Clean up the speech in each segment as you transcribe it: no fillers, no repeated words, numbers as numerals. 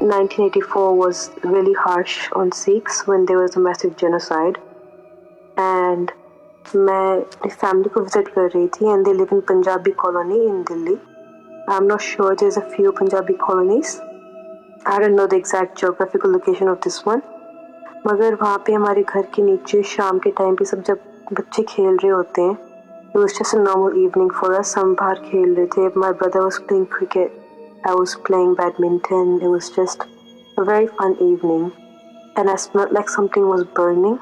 1984 was really harsh on Sikhs when there was a massive genocide. And मैं अपनी family को visit कर रही थी and they live in Punjabi colony in Delhi. I'm not sure, there's a few Punjabi colonies. I don't know the exact geographical location of this one. मगर वहाँ पे हमारे घर के नीचे शाम के टाइम पे सब जब बच्चे खेल रहे होते हैं, it was just a normal evening for us. हम बाहर खेल रहे थे. My brother was playing cricket. I was playing badminton. It was just a very fun evening. And I smelled like something was burning.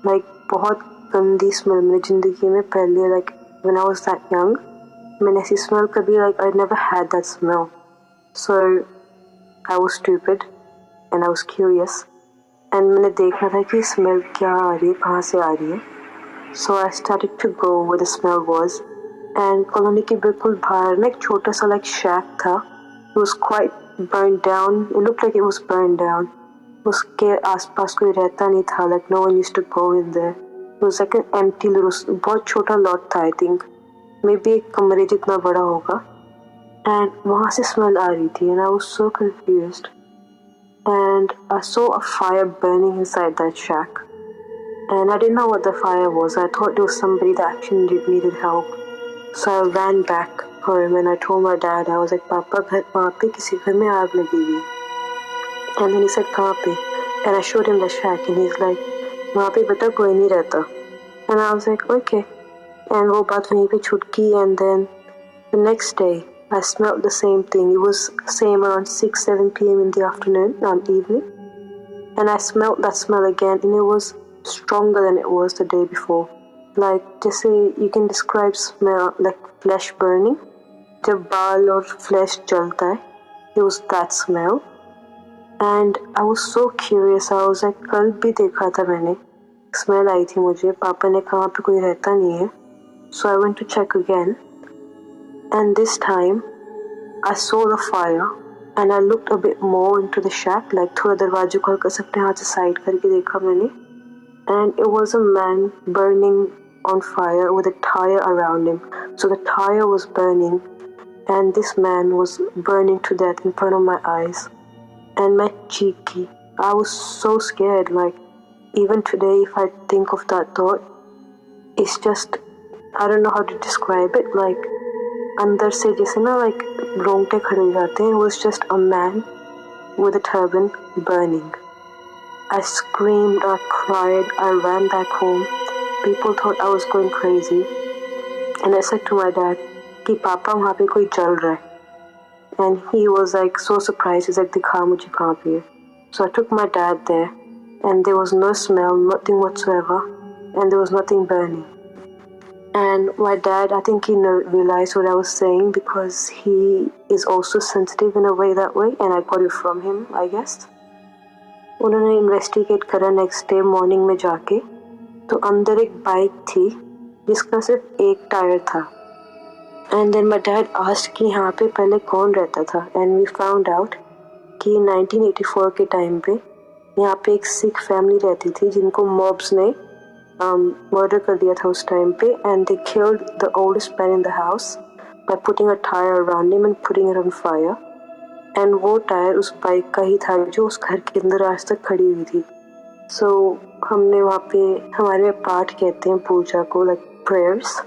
Like बहुत गंदी smell मैंने ज़िंदगी में पहले, like when I was that young, मैंने ऐसी smell कभी, like I never had that smell. So I was stupid and I was curious. And मैंने देखना था कि smell क्या आ रही है, कहाँ से आ रही है. So I started to go where the smell was. And colony के बिल्कुल बाहर ना एक छोटा सा like shack था. It was quite burned down. It looked like it was burned down. उसके आसपास कोई रहता नहीं था. Like no one used to go in there. It was like an empty little, बहुत छोटा lot था I think. Maybe एक कमरे जितना बड़ा होगा. And वहाँ से smell आ रही थी and I was so confused. And I saw a fire burning inside that shack. And I didn't know what the fire was. I thought it was somebody that actually needed help. So I ran back home and I told my dad, I was like, Papa, वहाँ पे किसी घर में आग लगी हुई. And then he said, कहाँ पे? And I showed him the shack and he's like, वहाँ पे बेटा कोई नहीं रहता. And I was like, okay. And वो बात वहीं पे छूट गई. And then the next day, I smelled the same thing. It was same around 6-7 p.m. in the afternoon, evening. And I smelled that smell again and it was stronger than it was the day before. Like जैसे you can describe smell like flesh burning. जब बाल और flesh जलता है, it was that smell. And I was so curious. I was like, कल भी देखा था मैंने, smell आई थी मुझे. पापा ने कहा पे कोई रहता नहीं है. So I went to check again. And this time, I saw the fire and I looked a bit more into the shack. Like थोड़ा दरवाजे को हल्का से अपने हाथ से side करके देखा मैंने. And it was a man burning on fire with a tire around him. So the tire was burning and this man was burning to death in front of my eyes. And my cheeky, I was so scared. Like even today if I think of that thought, it's just, I don't know how to describe it. Like अंदर से जैसे ना like रोंगटे खड़े हो जाते हैं. It was just a man with a turban burning. I screamed, I cried, I ran back home. People thought I was going crazy. And I said to my dad कि पापा वहाँ पे कोई जल रहा है. And he was like so surprised. He's like दिखा मुझे कहाँ पे है. So I took my dad there and there was no smell, nothing whatsoever. And there was nothing burning. And my dad, I think he realized what I was saying because he is also sensitive in a way that way. And I got it from him, I guess. उन्होंने investigate करा next day morning में जाके. तो अंदर एक bike थी जिसका सिर्फ एक टायर था. And then my dad asked कि यहाँ पे पहले कौन रहता था. एंड वी फाउंड आउट कि 1984 के टाइम पे यहाँ पे एक सिख फैमिली रहती थी जिनको मॉब्स ने मर्डर कर दिया था उस टाइम पे. And they killed the oldest man in the house by putting a tyre around him and putting it on fire. And वो टायर उस बाइक का ही था जो उस घर के अंदर आज तक खड़ी हुई थी. सो हमने वहाँ पे, हमारे में पाठ कहते हैं पूजा को, like prayers.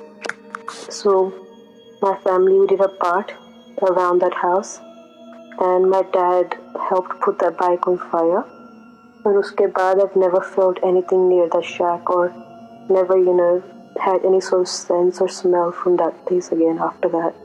So my family we did a paath around that house and my dad helped put that bike on fire. और उसके बाद I've never felt anything near that shack or never, had any sort of sense or smell from that place again after that.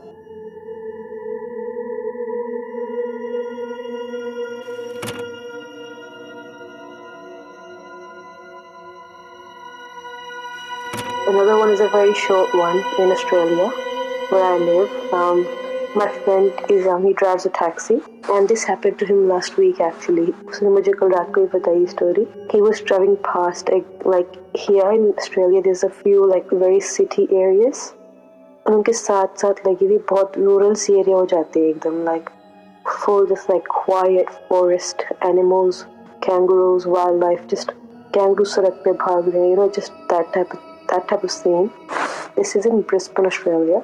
Another one is a very short one in Australia, where I live. My friend he drives a taxi, and this happened to him last week actually. उसने मुझे कल रात को ही बताई story. He was driving past, like here in Australia, there's a few like very city areas. और उनके साथ साथ लगी हुई बहुत rural सी area हो जाती है एकदम, like full just like quiet forest, animals, kangaroos, wildlife, just kangaroo सड़क पे भाग रहे हैं, just that type of scene. This is in Brisbane, Australia.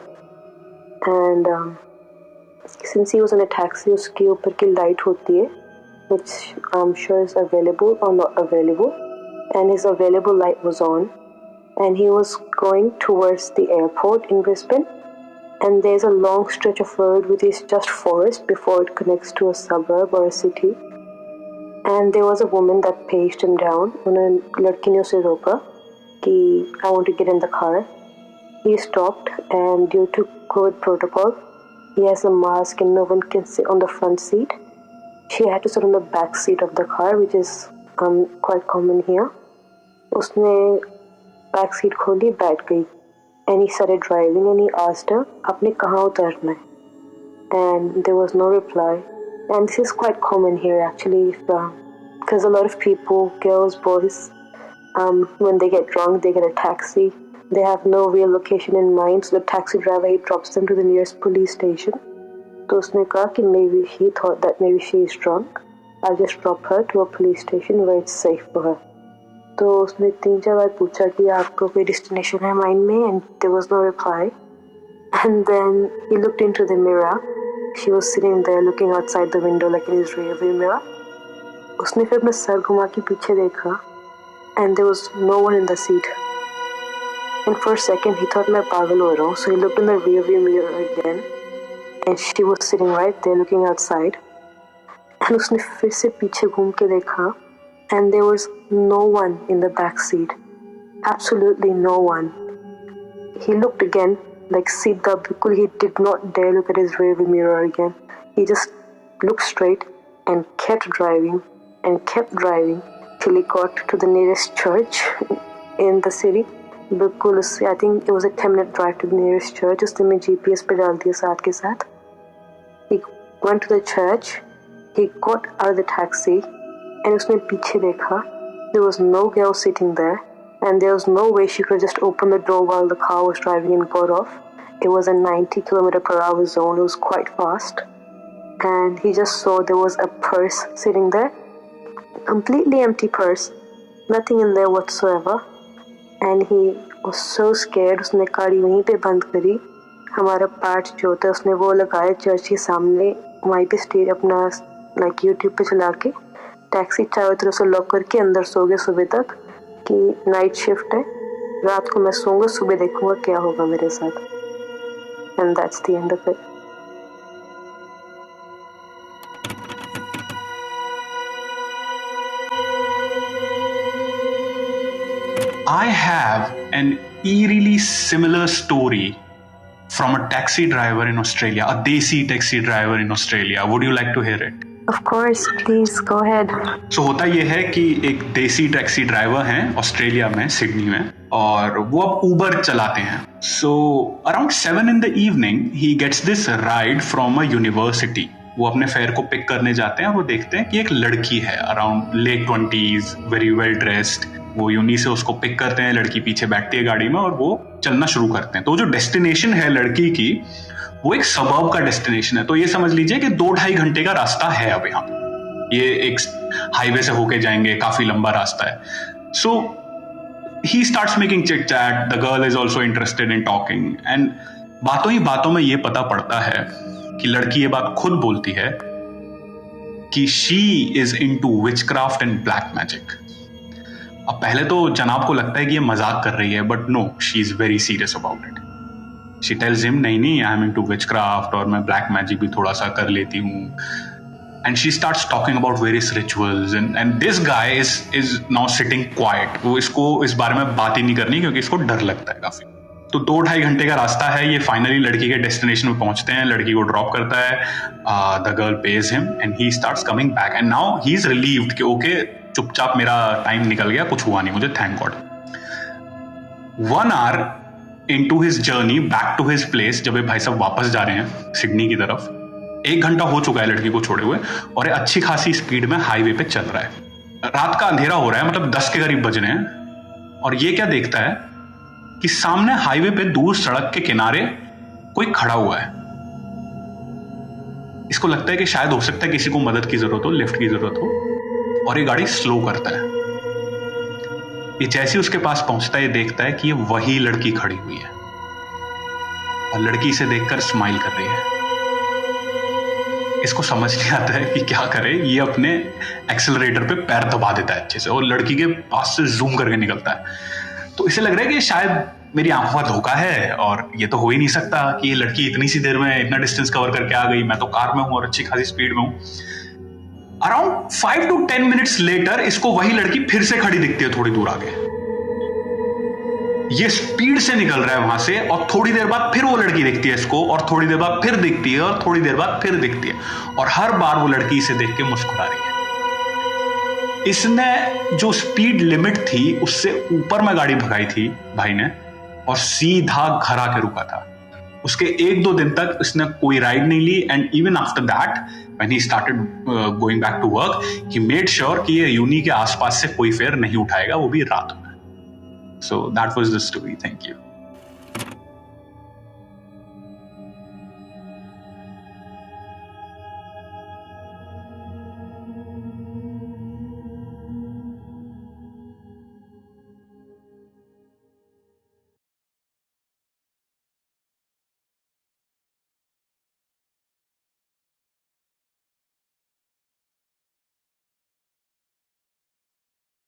And since he was in a taxi, उसके ऊपर की लाइट होती है which I'm sure is available or not available, and his available light was on, and he was going towards the airport in Brisbane, and there's a long stretch of road which is just forest before it connects to a suburb or a city. And there was a woman that paged him down. उन्हें लड़की ने उसे रोका कि I want to get in the car. He stopped, and due to COVID protocol, he has a mask and no one can sit on the front seat. She had to sit on the back seat of the car, which is quite common here. उसने back seat खोली, बैठ गई, and he started driving, and he asked her, आपने कहाँ उतरना है? And there was no reply. And this is quite common here actually, because a lot of people, girls, boys, when they get drunk, they get a taxi. They have no real location in mind, so the taxi driver, he drops them to the nearest police station. तो उसने कहा कि maybe he thought that maybe she is drunk. I'll just drop her to a police station where it's safe for her. तो उसने 3-4 बार पूछा कि आपको कोई destination है mind में, and there was no reply. And then he looked into the mirror. She was sitting there looking outside the window like in his rearview mirror. उसने फिर अपना सर घुमा के पीछे देखा, and there was no one in the seat. And for a second he thought मैं पागल हो रहा हूँ. So he looked in the rearview mirror again, and she was sitting right there looking outside. And उसने फिर से पीछे घूम के देखा, and there was no one in the back seat. Absolutely no one. He looked again, like सीधा बिल्कुल. He did not dare look at his rearview mirror again. He just looked straight and kept driving till he got to the nearest church in the city. बिल्कुल उससे, I think it was a 10-minute drive to the nearest church. उसने मैं GPS पे डाल दिया साथ के साथ. He went to the church. He got out of the taxi, and उसने पीछे देखा. There was no girl sitting there, and there was no way she could just open the door while the car was driving and got off. It was a 90 km/h zone. It was quite fast. And he just saw there was a purse sitting there. Completely empty purse. Nothing in there whatsoever. And he was so scared. उसने गाड़ी वहीं पे बंद करी. हमारा part जो होता है उसने वो लगाया चर्च के सामने. वहीं पे स्टे अपना like YouTube पे चला के टैक्सी चारों तरफ से लॉक करके अंदर सो गए सुबह तक कि नाइट शिफ्ट है. रात को मैं सोऊंगा, सुबह देखूंगा क्या होगा मेरे साथ. And that's the end of it. I have an eerily similar story from a taxi driver in Australia, a desi taxi driver in Australia. Would you like to hear it? Of course, please go ahead. So होता ये है कि एक देसी taxi driver हैं Australia में, Sydney में, और वो अब ऊबर चलाते हैं. So around 7 in the evening he gets this ride from a university. वो अपने फेयर को पिक करने जाते हैं और वो देखते हैं कि एक लड़की है around late 20s, very well dressed. वो यूनी से उसको पिक करते हैं, लड़की पीछे बैठती है गाड़ी में और वो चलना शुरू करते हैं. तो जो डेस्टिनेशन है लड़की की वो एक सबर्ब का डेस्टिनेशन है. तो ये समझ लीजिए कि 2-2.5 घंटे का रास्ता है अब यहाँ पे. ये एक हाईवे से होके जाएंगे, काफी लंबा रास्ता है. So he starts making chit chat. The girl is also interested in talking, and बातों ही बातों में ये पता पड़ता है कि लड़की ये बात खुद बोलती है कि she is into witchcraft and black magic. अब पहले तो जनाब को लगता है कि ये मजाक कर रही है, but no, she is very serious about it. She tells him, नहीं आई एम इनटू विचक्राफ्ट और मैं ब्लैक मैजिक भी थोड़ा सा कर लेती हूँ. And she starts talking about various rituals, and this guy is now sitting quite. वो इसको इस बारे में बात ही नहीं करनी क्योंकि इसको डर लगता है काफी. तो 2-2.5 घंटे का रास्ता है. ये फाइनली लड़की के डेस्टिनेशन में पहुंचते हैं. लड़की को ड्रॉप करता है. The girl page him and he starts coming back, and now he is relieved कि ओके, चुपचाप मेरा टाइम निकल गया, कुछ हुआ नहीं मुझे, thank God. 1 hour into his journey back to his place, जब ये भाई साहब वापस जा रहे हैं सिडनी की तरफ, 1 घंटा हो चुका है लड़की को छोड़े हुए और ये अच्छी खासी स्पीड में हाईवे पे चल रहा है. रात का अंधेरा हो रहा है, मतलब 10 के करीब बज रहे हैं. और ये क्या देखता है कि सामने हाईवे पे दूर सड़क के किनारे कोई खड़ा हुआ है. इसको लगता है कि शायद हो सकता है किसी को मदद की जरूरत हो, लिफ्ट की जरूरत हो, और ये गाड़ी स्लो करता है. ये जैसे उसके पास पहुंचता है, ये देखता है कि ये वही लड़की खड़ी हुई है और लड़की इसे देखकर स्माइल कर रही है. इसको समझ नहीं आता है कि क्या करे, ये अपने एक्सेलरेटर पे पैर दबा देता है अच्छे से और लड़की के पास से जूम करके निकलता है। तो इसे लग रहा है कि शायद मेरी आंखों का धोखा है और ये तो हो ही नहीं सकता कि ये लड़की इतनी सी देर में इतना डिस्टेंस कवर करके आ गई, मैं तो कार में हूं और अच्छी खासी स्पीड में हूं। अराउंड 5 to 10 मिनट्स लेटर इसको वही लड़की फिर से खड़ी दिखती है थोड़ी दूर आगे। ये स्पीड से निकल रहा है वहां से और थोड़ी देर बाद फिर वो लड़की दिखती है इसको और थोड़ी देर बाद फिर दिखती है और थोड़ी देर बाद फिर दिखती है और हर बार वो लड़की इसे देख के मुस्कुरा रही है। इसने जो स्पीड लिमिट थी उससे ऊपर में गाड़ी भगाई थी भाई ने और सीधा घर आके रुका था। उसके 1-2 दिन तक इसने कोई राइड नहीं ली and even after that when he started going back to work he made sure कि ये यूनी के आसपास से कोई फेयर नहीं उठाएगा, वो भी रात में। So that was the story. Thank you.